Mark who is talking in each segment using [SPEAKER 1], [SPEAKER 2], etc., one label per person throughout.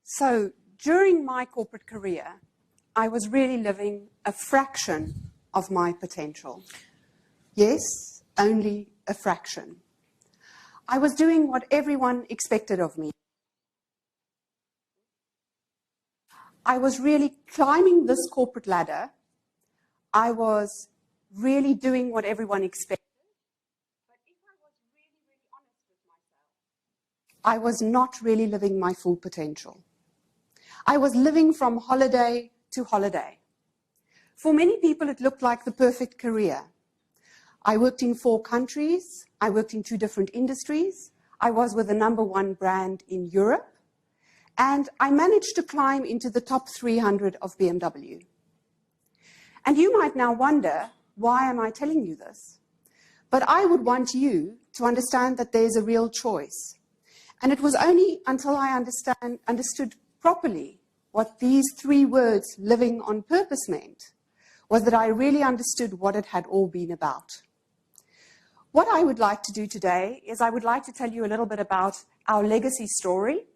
[SPEAKER 1] So during my corporate career, I was really living a fraction of my potential. Yes, only a fraction. I was doing what everyone expected of me. I was really climbing this corporate ladder. I was really doing what everyone expected. But if I was really, really honest with myself, I was not really living my full potential. I was living from holiday to holiday. For many people, it looked like the perfect career. I worked in 4 countries. I worked in 2 different industries. I was with the #1 brand in Europe. And I managed to climb into the top 300 of BMW. And you might now wonder, why am I telling you this? But I would want you to understand that there's a real choice. And it was only until I understood properly what these 3 words, living on purpose, meant, was that I really understood what it had all been about. What I would like to do today is I would like to tell you a little bit about our legacy story.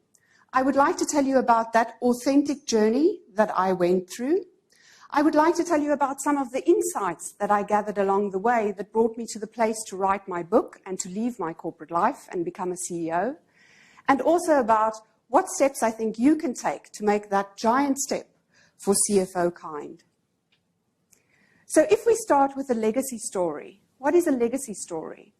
[SPEAKER 1] I would like to tell you about that authentic journey that I went through. I would like to tell you about some of the insights that I gathered along the way that brought me to the place to write my book and to leave my corporate life and become a CEO. And also about what steps I think you can take to make that giant step for CFO kind. So if we start with a legacy story, what is a legacy story?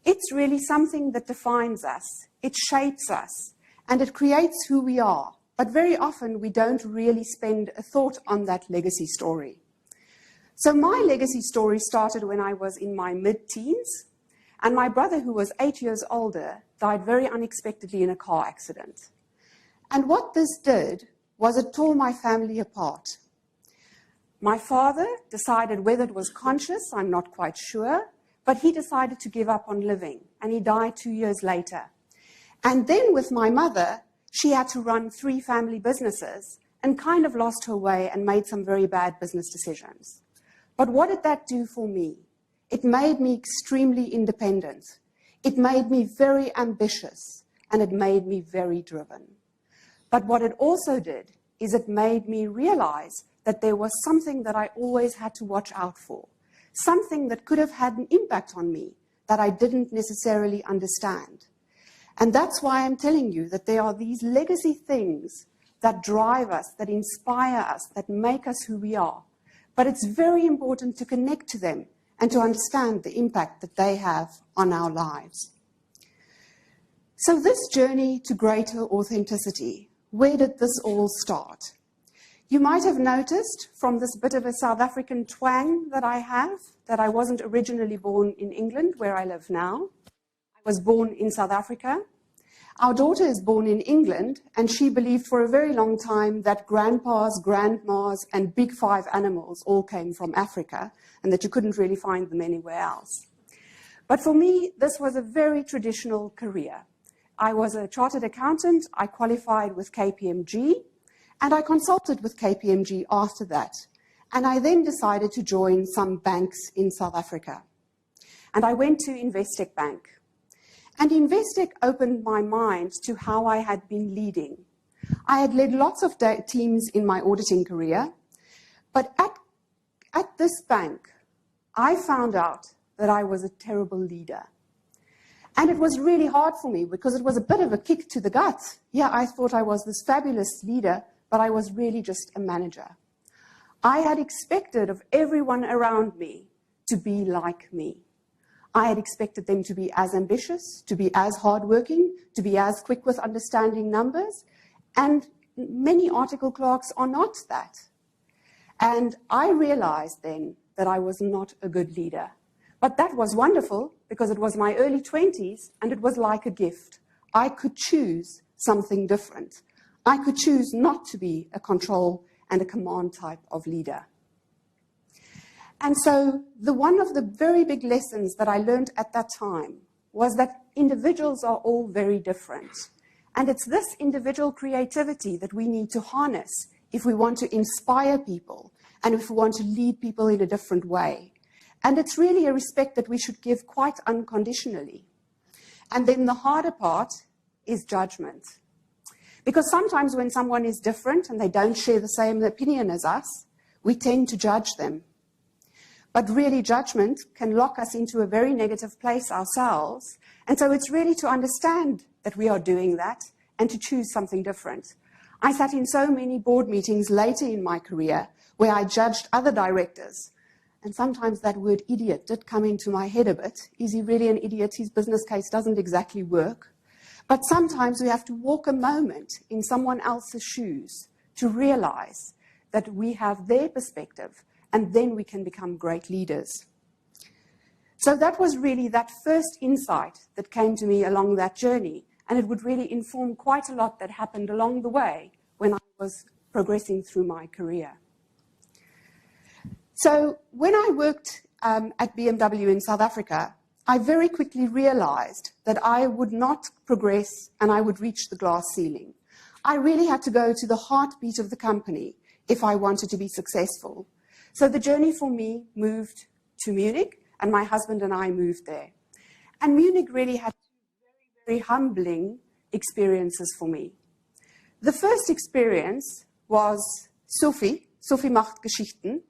[SPEAKER 1] It's really something that defines us, it shapes us, and it creates who we are. But very often we don't really spend a thought on that legacy story. So my legacy story started when I was in my mid-teens, and my brother, who was 8 years older, died very unexpectedly in a car accident. And what this did was it tore my family apart. My father decided, whether it was conscious, I'm not quite sure, but he decided to give up on living, and he died 2 years later. And then with my mother, she had to run 3 family businesses and kind of lost her way and made some very bad business decisions. But what did that do for me? It made me extremely independent. It made me very ambitious, and it made me very driven. But what it also did is it made me realize that there was something that I always had to watch out for, something that could have had an impact on me that I didn't necessarily understand. And that's why I'm telling you that there are these legacy things that drive us, that inspire us, that make us who we are. But it's very important to connect to them and to understand the impact that they have on our lives. So this journey to greater authenticity, where did this all start? You might have noticed from this bit of a South African twang that I have, that I wasn't originally born in England, where I live now. I was born in South Africa. Our daughter is born in England, and she believed for a very long time that grandpas, grandmas, and big 5 animals all came from Africa, and that you couldn't really find them anywhere else. But for me, this was a very traditional career. I was a chartered accountant. I qualified with KPMG, and I consulted with KPMG after that. And I then decided to join some banks in South Africa. And I went to Investec Bank. And Investec opened my mind to how I had been leading. I had led lots of teams in my auditing career, but at this bank, I found out that I was a terrible leader. And it was really hard for me because it was a bit of a kick to the gut. Yeah, I thought I was this fabulous leader, but I was really just a manager. I had expected of everyone around me to be like me. I had expected them to be as ambitious, to be as hardworking, to be as quick with understanding numbers, and many article clerks are not that. And I realized then that I was not a good leader. But that was wonderful because it was my early 20s and it was like a gift. I could choose something different. I could choose not to be a control and a command type of leader. And so one of the very big lessons that I learned at that time was that individuals are all very different. And it's this individual creativity that we need to harness if we want to inspire people and if we want to lead people in a different way. And it's really a respect that we should give quite unconditionally. And then the harder part is judgment. Because sometimes when someone is different and they don't share the same opinion as us, we tend to judge them. But really, judgment can lock us into a very negative place ourselves. And so it's really to understand that we are doing that and to choose something different. I sat in so many board meetings later in my career where I judged other directors. And sometimes that word idiot did come into my head a bit. Is he really an idiot? His business case doesn't exactly work. But sometimes we have to walk a moment in someone else's shoes to realize that we have their perspective, and then we can become great leaders. So that was really that first insight that came to me along that journey, and it would really inform quite a lot that happened along the way when I was progressing through my career. So when I worked at BMW in South Africa, I very quickly realized that I would not progress and I would reach the glass ceiling. I really had to go to the heartbeat of the company if I wanted to be successful. So the journey for me moved to Munich, and my husband and I moved there. And Munich really had very, very humbling experiences for me. The first experience was Sophie macht Geschichten,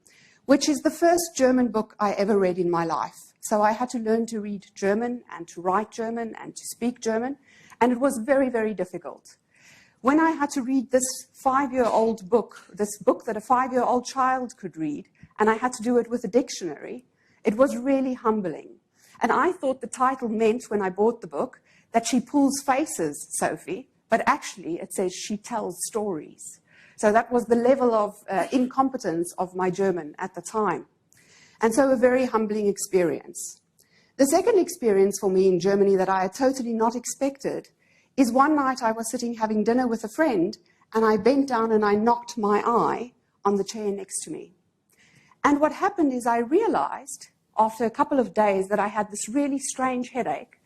[SPEAKER 1] which is the first German book I ever read in my life. So I had to learn to read German and to write German and to speak German, and it was very, very difficult. When I had to read this 5-year-old book, this book that a 5-year-old child could read, and I had to do it with a dictionary, it was really humbling. And I thought the title meant, when I bought the book, that she pulls faces, Sophie, but actually it says she tells stories. So that was the level of incompetence of my German at the time. And so a very humbling experience. The second experience for me in Germany that I had totally not expected is one night I was sitting having dinner with a friend, and I bent down and I knocked my eye on the chair next to me. And what happened is I realized after a couple of days that I had this really strange headache.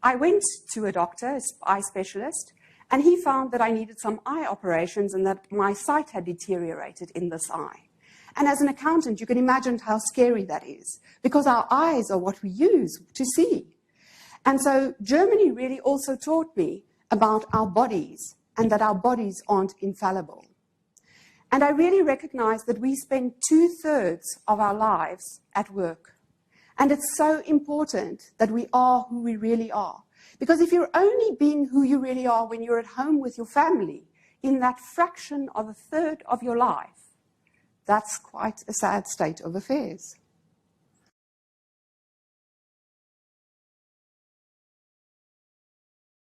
[SPEAKER 1] I went to a doctor, an eye specialist, and he found that I needed some eye operations and that my sight had deteriorated in this eye. And as an accountant, you can imagine how scary that is, because our eyes are what we use to see. And so Germany really also taught me about our bodies and that our bodies aren't infallible. And I really recognized that we spend 2/3 of our lives at work. And it's so important that we are who we really are. Because if you're only being who you really are when you're at home with your family, in that fraction of 1/3 of your life, that's quite a sad state of affairs.